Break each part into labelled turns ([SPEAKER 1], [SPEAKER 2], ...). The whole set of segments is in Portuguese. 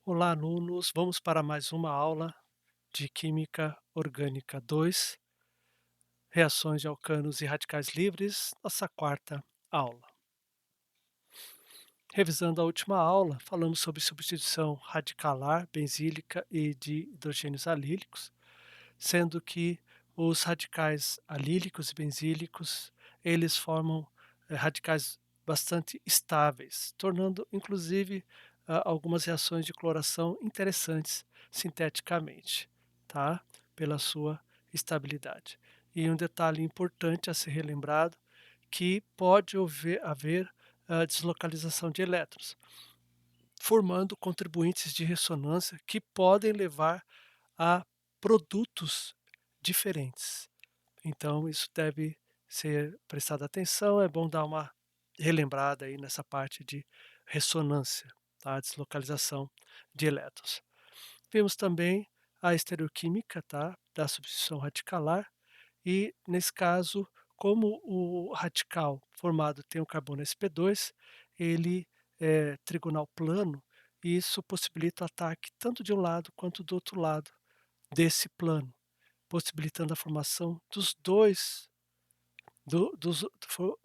[SPEAKER 1] Olá, alunos. Vamos para mais uma aula de Química Orgânica 2, reações de alcanos e radicais livres, nossa quarta aula. Revisando a última aula, falamos sobre substituição radicalar, benzílica e de hidrogênios alílicos, sendo que os radicais alílicos e benzílicos, eles formam radicais bastante estáveis, tornando inclusive algumas reações de cloração interessantes sinteticamente, tá? Pela sua estabilidade. E um detalhe importante a ser relembrado, que pode haver deslocalização de elétrons, formando contribuintes de ressonância que podem levar a produtos diferentes. Então isso deve ser prestado atenção, é bom dar uma relembrada aí nessa parte de ressonância, tá, deslocalização de elétrons. Vimos também a estereoquímica, tá, da substituição radicalar e, nesse caso, como o radical formado tem o carbono sp2, ele é trigonal plano, e isso possibilita o ataque tanto de um lado quanto do outro lado desse plano, possibilitando a formação dos dois, do, dos, fo-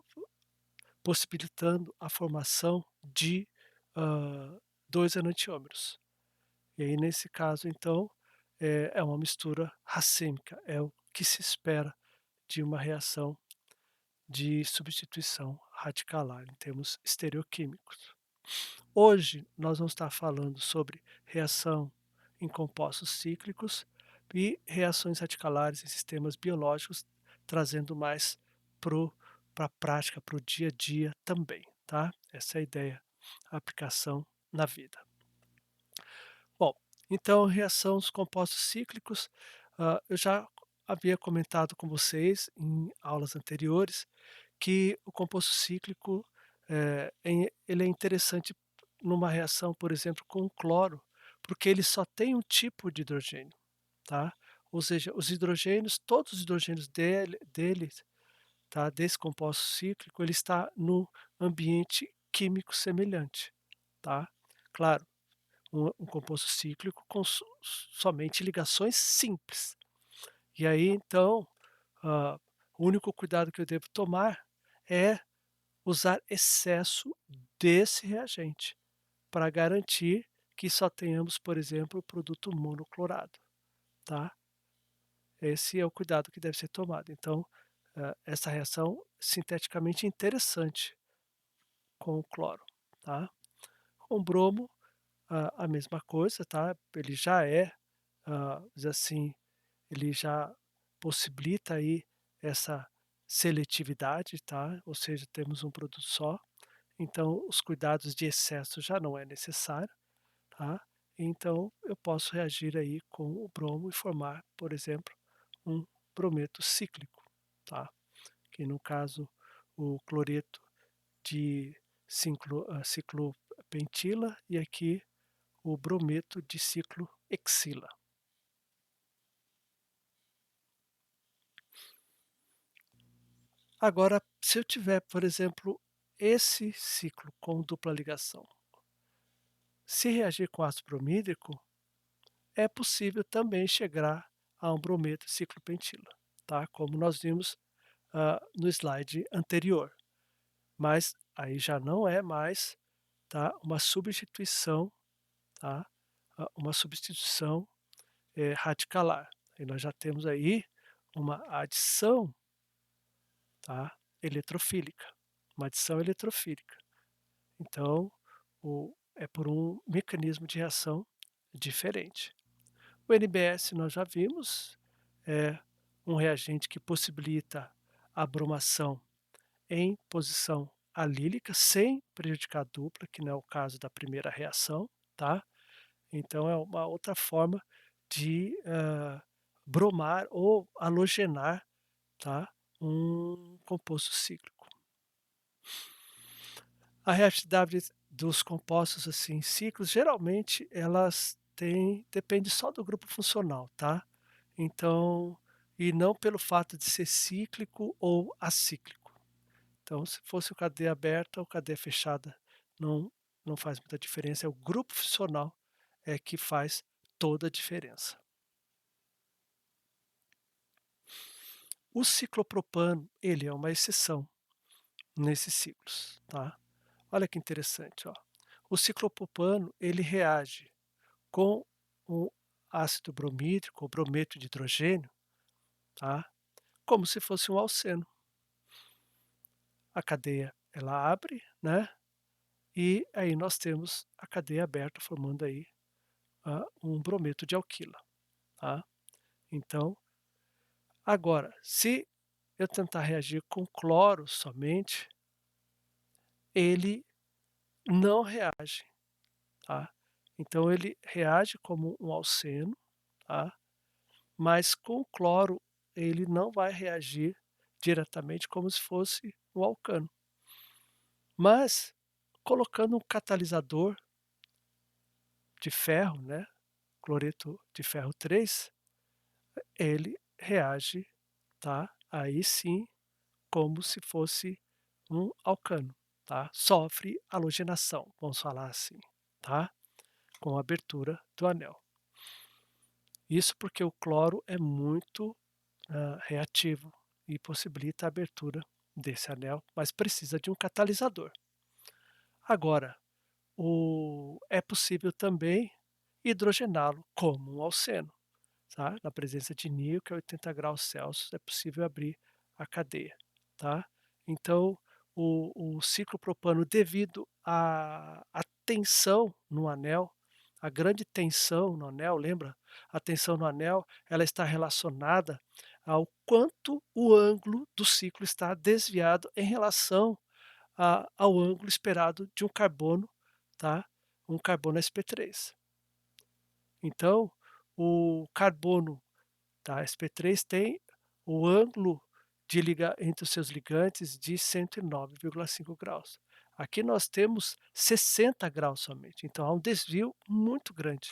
[SPEAKER 1] possibilitando a formação de dois enantiômeros. E aí, nesse caso, então, é uma mistura racêmica, é o que se espera de uma reação de substituição radicalar em termos estereoquímicos. Hoje nós vamos estar falando sobre reação em compostos cíclicos e reações radicalares em sistemas biológicos, trazendo mais para a prática, para o dia a dia também, tá? Essa é a ideia, a aplicação na vida. Bom, então reação dos compostos cíclicos, eu já havia comentado com vocês em aulas anteriores que o composto cíclico, ele é interessante numa reação, por exemplo, com o cloro, porque ele só tem um tipo de hidrogênio, tá. Ou seja, os hidrogênios, todos os hidrogênios dele, tá, desse composto cíclico, ele está no ambiente químico semelhante, tá. Claro, um composto cíclico com somente ligações simples. E aí então, hã, o único cuidado que eu devo tomar é usar excesso desse reagente, para garantir que só tenhamos, por exemplo, o produto monoclorado, tá. Esse é o cuidado que deve ser tomado. Então, essa reação sinteticamente interessante com o cloro, tá. Com o bromo, a mesma coisa, tá, ele já é, vamos dizer assim, ele já possibilita aí essa seletividade, tá, ou seja, temos um produto só. Então, os cuidados de excesso já não é necessário, tá? Então, eu posso reagir aí com o bromo e formar, por exemplo, um brometo cíclico, tá? Que no caso, o cloreto de ciclopentila e aqui o brometo de ciclohexila. Agora, se eu tiver, por exemplo, esse ciclo com dupla ligação, se reagir com ácido bromídrico, é possível também chegar a um brometo ciclopentila, tá? Como nós vimos no slide anterior. Mas aí já não é mais, tá, uma substituição, tá? Uma substituição radicalar. E nós já temos aí uma adição, tá, eletrofílica, uma adição eletrofílica. Então, é por um mecanismo de reação diferente. O NBS nós já vimos, é um reagente que possibilita a bromação em posição alílica, sem prejudicar a dupla, que não é o caso da primeira reação, tá. Então é uma outra forma de, bromar ou halogenar, tá, um composto cíclico. A reatividade dos compostos, assim, ciclos, geralmente elas têm depende só do grupo funcional, tá. Então e não pelo fato de ser cíclico ou acíclico. Então, se fosse o cadeia aberta ou cadeia fechada, não não faz muita diferença, é o grupo funcional é que faz toda a diferença. O ciclopropano, ele é uma exceção nesses ciclos, tá. Olha que interessante, ó. O ciclopropano, ele reage com o ácido bromídrico ou brometo de hidrogênio, tá, como se fosse um alceno. A cadeia, ela abre, né, e aí nós temos a cadeia aberta formando aí, um brometo de alquila, tá. Então, agora, se eu tentar reagir com cloro somente, ele não reage, tá. Então ele reage como um alceno, tá, mas com cloro ele não vai reagir diretamente como se fosse um alcano. Mas colocando um catalisador de ferro, né, cloreto de ferro 3, ele reage, tá, aí sim, como se fosse um alcano, tá. Sofre halogenação, vamos falar assim, tá, com a abertura do anel. Isso porque o cloro é muito, reativo e possibilita a abertura desse anel, mas precisa de um catalisador. Agora, é possível também hidrogená-lo como um alceno, tá, na presença de níquel a 80 graus Celsius é possível abrir a cadeia, tá. Então o ciclopropano devido à tensão no anel, a grande tensão no anel, lembra? A tensão no anel, ela está relacionada ao quanto o ângulo do ciclo está desviado em relação ao ângulo esperado de um carbono, tá, um carbono sp3. Então, o carbono, tá, sp3 tem o ângulo de liga entre os seus ligantes de 109,5 graus. Aqui nós temos 60 graus somente, então há um desvio muito grande.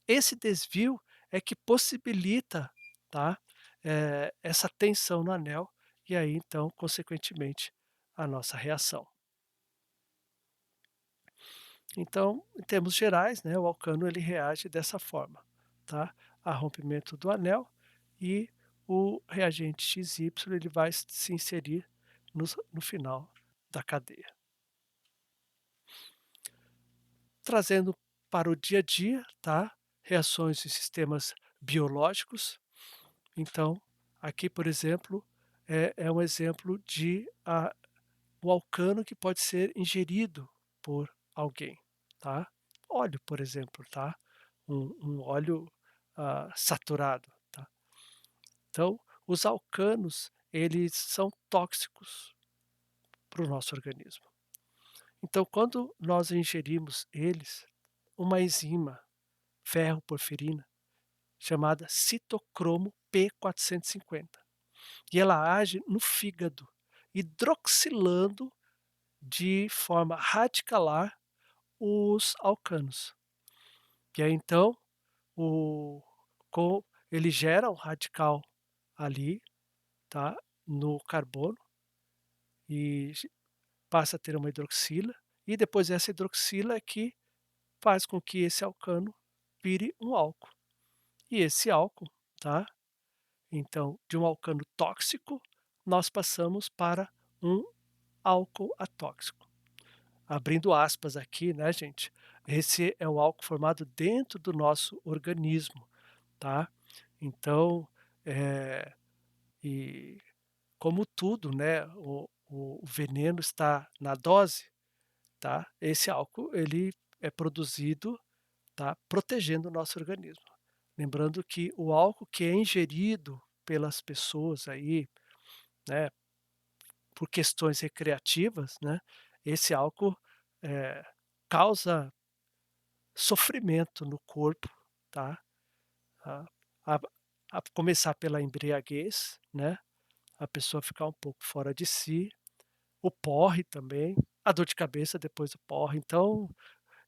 [SPEAKER 1] Esse desvio é que possibilita, tá, essa tensão no anel, e aí então, consequentemente, a nossa reação. Então, em termos gerais, né, o alcano ele reage dessa forma, tá? A rompimento do anel e o reagente XY ele vai se inserir no final da cadeia. Trazendo para o dia a dia, tá? Reações em sistemas biológicos. Então, aqui, por exemplo, é um exemplo de o alcano que pode ser ingerido por alguém, tá. Óleo, por exemplo, tá, um óleo, saturado, tá. Então, os alcanos, eles são tóxicos para o nosso organismo. Então, quando nós ingerimos eles, uma enzima ferroporfirina chamada citocromo P450, e ela age no fígado, hidroxilando de forma radicalar os alcanos. E aí então, o com ele gera um radical ali, tá, no carbono e passa a ter uma hidroxila, e depois essa hidroxila é que faz com que esse alcano vire um álcool. E esse álcool, tá, então de um alcano tóxico, nós passamos para um álcool atóxico. Abrindo aspas aqui, né, gente, esse é o álcool formado dentro do nosso organismo, tá. Então, eh, e como tudo, né, o veneno está na dose, tá, esse álcool ele é produzido, tá, protegendo o nosso organismo. Lembrando que o álcool que é ingerido pelas pessoas aí, né, por questões recreativas, né, esse álcool, eh, causa sofrimento no corpo, tá, a a a começar pela embriaguez, né, a pessoa ficar um pouco fora de si, o porre também, a dor de cabeça depois do porre. Então,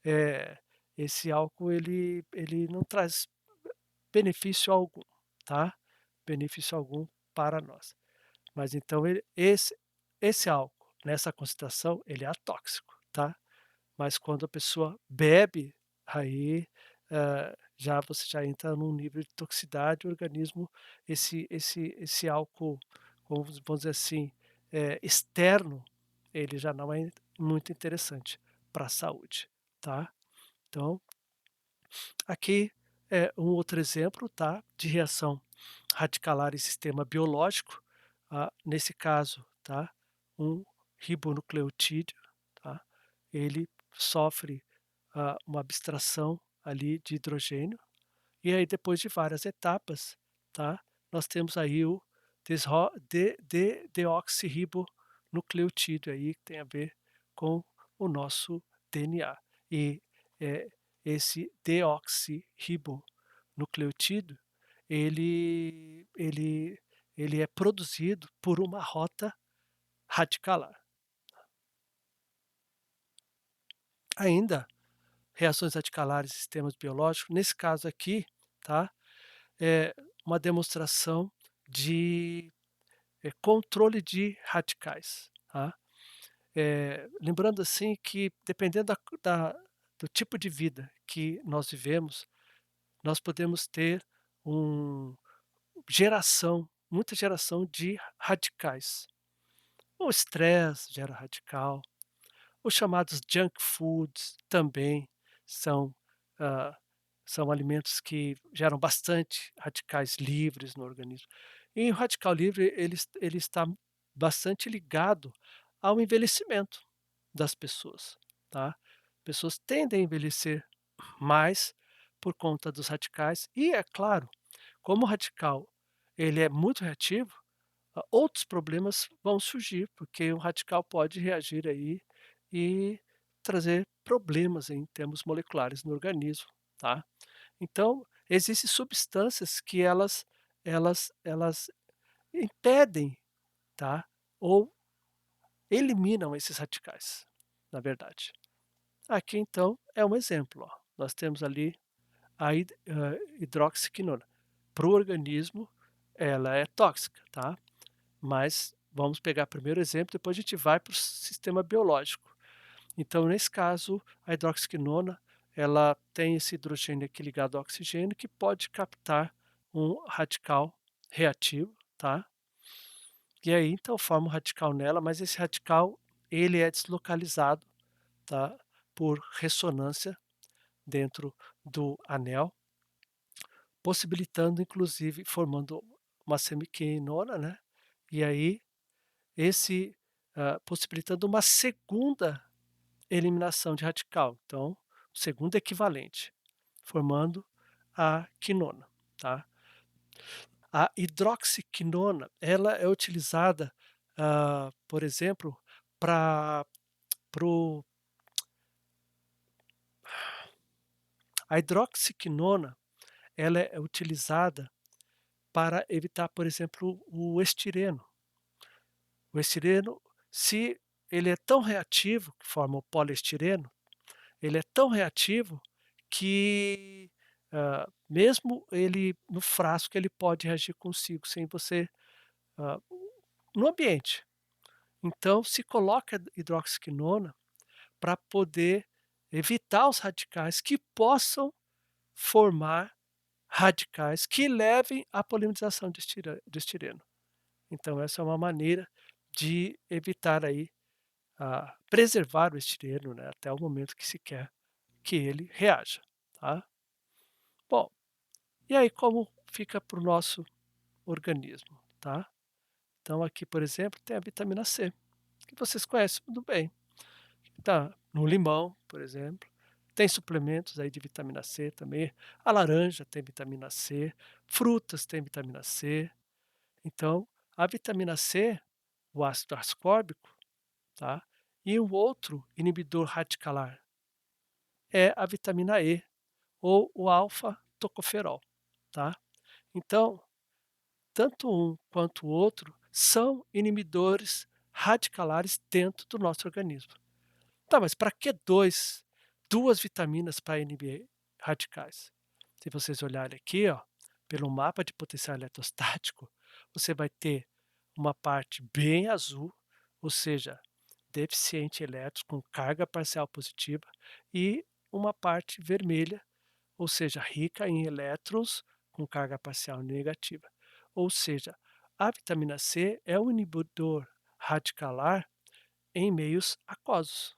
[SPEAKER 1] eh, esse álcool ele não traz benefício algum, tá, benefício algum para nós. Mas então esse álcool, nessa concentração, ele é atóxico, tá. Mas quando a pessoa bebe, aí, já você já entra num nível de toxicidade, o organismo esse álcool, vamos dizer assim, externo, ele já não é muito interessante para a saúde, tá. Então, aqui é um outro exemplo, tá, de reação radicalar em sistema biológico, nesse caso, tá, um ribonucleotídeo, tá, ele sofre, uma abstração ali de hidrogênio, e aí depois de várias etapas, tá, nós temos aí o desro de deoxirribonucleotídeo aí, que tem a ver com o nosso DNA. E, eh, esse deoxirribonucleotídeo, ele ele é produzido por uma rota radicalar. Ainda, reações radicalares em sistemas biológicos, nesse caso aqui, tá, é uma demonstração de, controle de radicais, tá. Lembrando assim que dependendo da do tipo de vida que nós vivemos, nós podemos ter um muita geração de radicais. O estresse gera radical, os chamados junk foods também são, hã, são alimentos que geram bastante radicais livres no organismo. E o radical livre ele está bastante ligado ao envelhecimento das pessoas, tá. Pessoas tendem a envelhecer mais por conta dos radicais e, é claro, como o radical ele é muito reativo, outros problemas vão surgir, porque o radical pode reagir aí e trazer problemas em termos moleculares no organismo, tá. Então, existem substâncias que elas impedem, tá, ou eliminam esses radicais, na verdade. Aqui então é um exemplo, ó, nós temos ali a hidroxiquinona. Para o organismo ela é tóxica, tá. Mas vamos pegar primeiro o exemplo, depois a gente vai para o sistema biológico. Então, nesse caso, a hidroxiquinona, ela tem esse hidrogênio aqui ligado ao oxigênio que pode captar um radical reativo, tá? E aí, então, forma um radical nela, mas esse radical, ele é deslocalizado, tá? Por ressonância dentro do anel, possibilitando, inclusive, formando uma semiquinona, né? E aí, esse, possibilitando uma segunda eliminação de radical, então, segundo equivalente, formando a quinona, tá. A hidroxiquinona, ela é utilizada, por exemplo, para para a hidroxiquinona, ela é utilizada para evitar, por exemplo, o estireno. O estireno, se ele é tão reativo, que forma o poliestireno, ele é tão reativo que, mesmo ele no frasco, ele pode reagir consigo sem você, hã, no ambiente. Então se coloca hidroxiquinona para poder evitar os radicais que possam formar radicais que levem à polimerização de estireno. Então essa é uma maneira de evitar aí, preservar o estireno, né, até o momento que se quer que ele reaja, tá. Bom, e aí como fica para o nosso organismo, tá. Então aqui, por exemplo, tem a vitamina C, que vocês conhecem muito bem, tá no limão, por exemplo. Tem suplementos aí de vitamina C também, a laranja tem vitamina C, frutas têm vitamina C. Então, a vitamina C, o ácido ascórbico, tá, e o outro inibidor radicalar é a vitamina E, ou o alfa-tocoferol, tá. Então, tanto um quanto o outro são inibidores radicalares dentro do nosso organismo. Tá, mas para que 2 vitaminas para inibir radicais? Se vocês olharem aqui, ó, pelo mapa de potencial eletrostático, você vai ter uma parte bem azul, ou seja, deficiente elétrico com carga parcial positiva, e uma parte vermelha, ou seja, rica em elétrons com carga parcial negativa. Ou seja, a vitamina C é um inibidor radicalar em meios aquosos.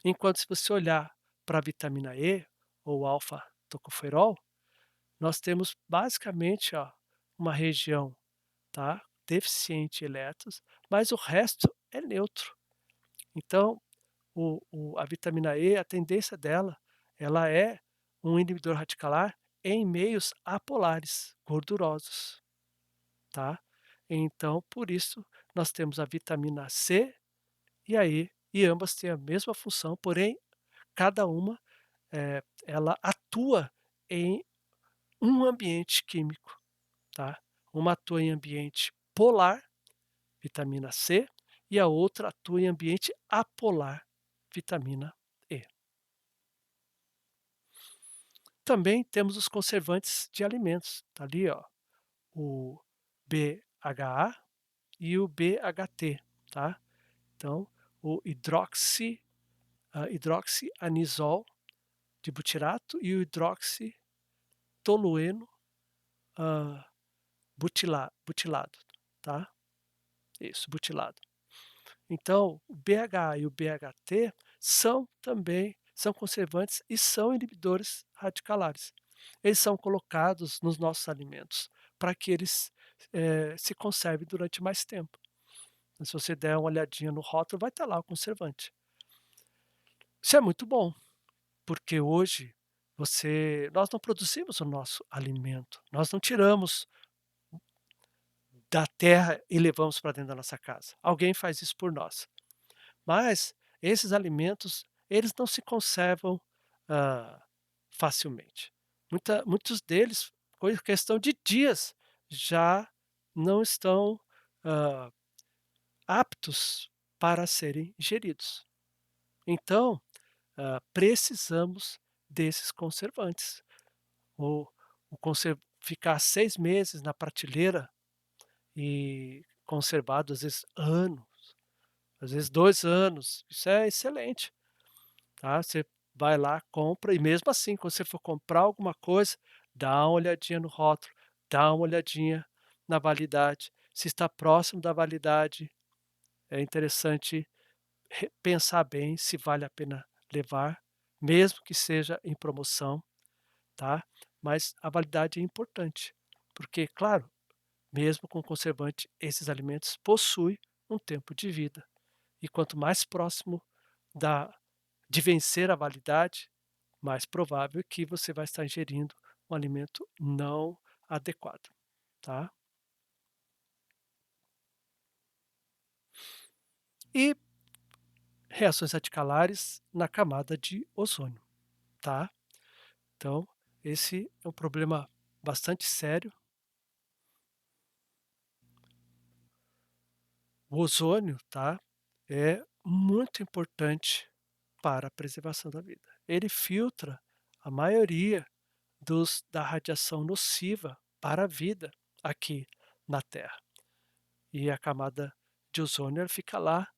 [SPEAKER 1] Enquanto se você olhar para a vitamina E ou alfa-tocoferol, nós temos basicamente, ó, uma região, tá, deficiente em elétrons, mas o resto é neutro. Então, a vitamina E, a tendência dela, ela é um inibidor radicalar em meios apolares, gordurosos, tá. Então, por isso, nós temos a vitamina C e a E, e ambas têm a mesma função, porém, cada uma, ela atua em um ambiente químico, tá. Uma atua em ambiente polar, vitamina C, e a outra atua em ambiente apolar, vitamina E. Também temos os conservantes de alimentos, tá ali, ó, o BHA e o BHT, tá. Então, o hidroxianisol de butirato e o hidroxitolueno, hã, butilado, tá. Isso, butilado. Então, o BHA e o BHT são conservantes e são inibidores radicalares. Eles são colocados nos nossos alimentos para que eles, se conservem durante mais tempo. Então, se você der uma olhadinha no rótulo, vai estar lá o conservante. Isso é muito bom, porque hoje nós não produzimos o nosso alimento, nós não tiramos da terra e levamos para dentro da nossa casa. Alguém faz isso por nós. Mas esses alimentos, eles não se conservam, hã, facilmente. Muitos deles, questão de dias, já não estão, hã, aptos para serem ingeridos. Então, precisamos desses conservantes. O o conser Ficar 6 meses na prateleira e conservado, às vezes anos, às vezes 2 anos, isso é excelente. Tá, você vai lá, compra e mesmo assim, quando você for comprar alguma coisa, dá uma olhadinha no rótulo, dá uma olhadinha na validade. Se está próximo da validade, é interessante pensar bem se vale a pena levar, mesmo que seja em promoção, tá. Mas a validade é importante, porque, claro, mesmo com conservante, esses alimentos possuem um tempo de vida, e quanto mais próximo da de vencer a validade, mais provável que você vai estar ingerindo um alimento não adequado, tá. E reações radicalares na camada de ozônio, tá. Então, esse é um problema bastante sério. O ozônio, tá, é muito importante para a preservação da vida. Ele filtra a maioria da radiação nociva para a vida aqui na Terra. E a camada de ozônio ela fica lá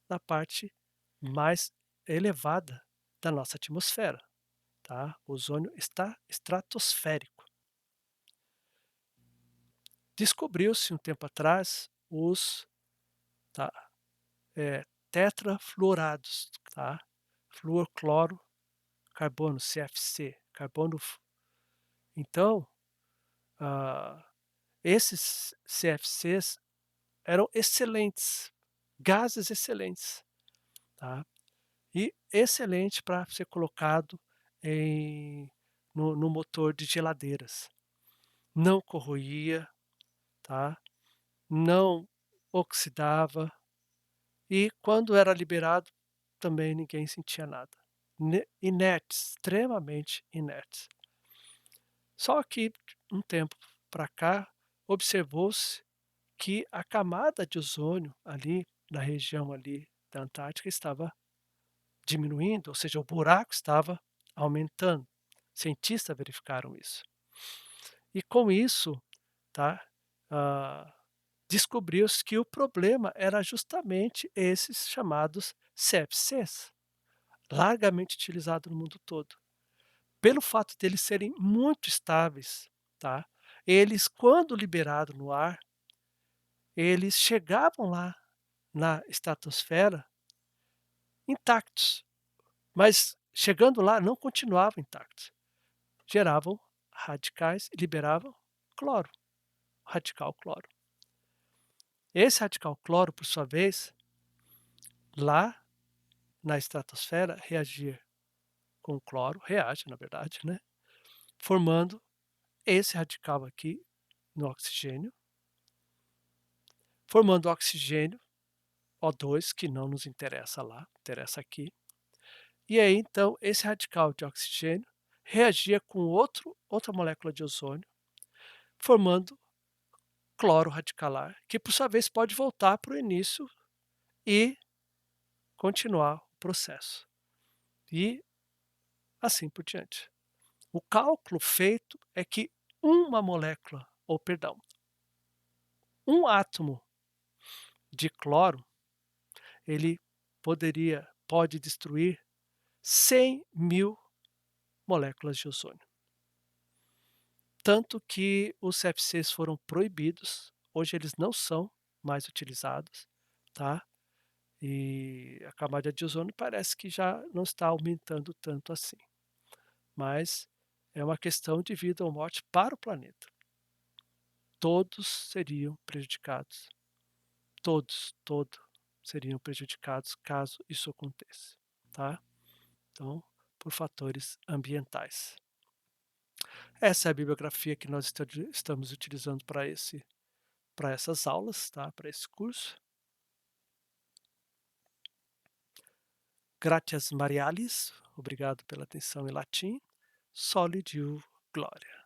[SPEAKER 1] na parte mais elevada da nossa atmosfera, tá? O ozônio está estratosférico. Descobriu-se um tempo atrás os, tá, tetrafluorados, tá? Flúor, cloro, carbono, CFC, carbono. Então, ah, esses CFCs eram excelentes, gases excelentes, tá? E excelente para ser colocado em no motor de geladeiras. Não corroía, tá, não oxidava e quando era liberado também ninguém sentia nada. Inertes, extremamente inertes. Só que um tempo para cá observou-se que a camada de ozônio ali na região ali da Antártica estava diminuindo, ou seja, o buraco estava aumentando. Cientistas verificaram isso. E com isso, tá, ah, descobriu-se que o problema era justamente esses chamados CFCs, largamente utilizados no mundo todo. pelo fato deles serem muito estáveis, tá, eles quando liberado no ar, eles chegavam lá na estratosfera intactos, mas chegando lá não continuavam intactos, geravam radicais e liberavam cloro, radical cloro. Esse radical cloro, por sua vez, lá na estratosfera reagia com o cloro, reage na verdade, né, formando esse radical aqui no oxigênio, formando oxigênio, O2, que não nos interessa lá, interessa aqui. E aí então esse radical de oxigênio reagia com outra molécula de ozônio, formando cloro radicalar, que por sua vez pode voltar para o início e continuar o processo. E assim por diante. O cálculo feito é que uma molécula, ou perdão, um átomo de cloro, ele pode destruir 100.000 moléculas de ozônio. Tanto que os CFCs foram proibidos, hoje eles não são mais utilizados, tá. E a camada de ozônio parece que já não está aumentando tanto assim, mas é uma questão de vida ou morte para o planeta. Todos seriam prejudicados, todos seriam prejudicados caso isso aconteça, tá. Então, por fatores ambientais. Essa é a bibliografia que nós estamos utilizando para essas aulas, tá, para esse curso. Gratias Marialis, obrigado pela atenção em latim. Soli Deo Gloria.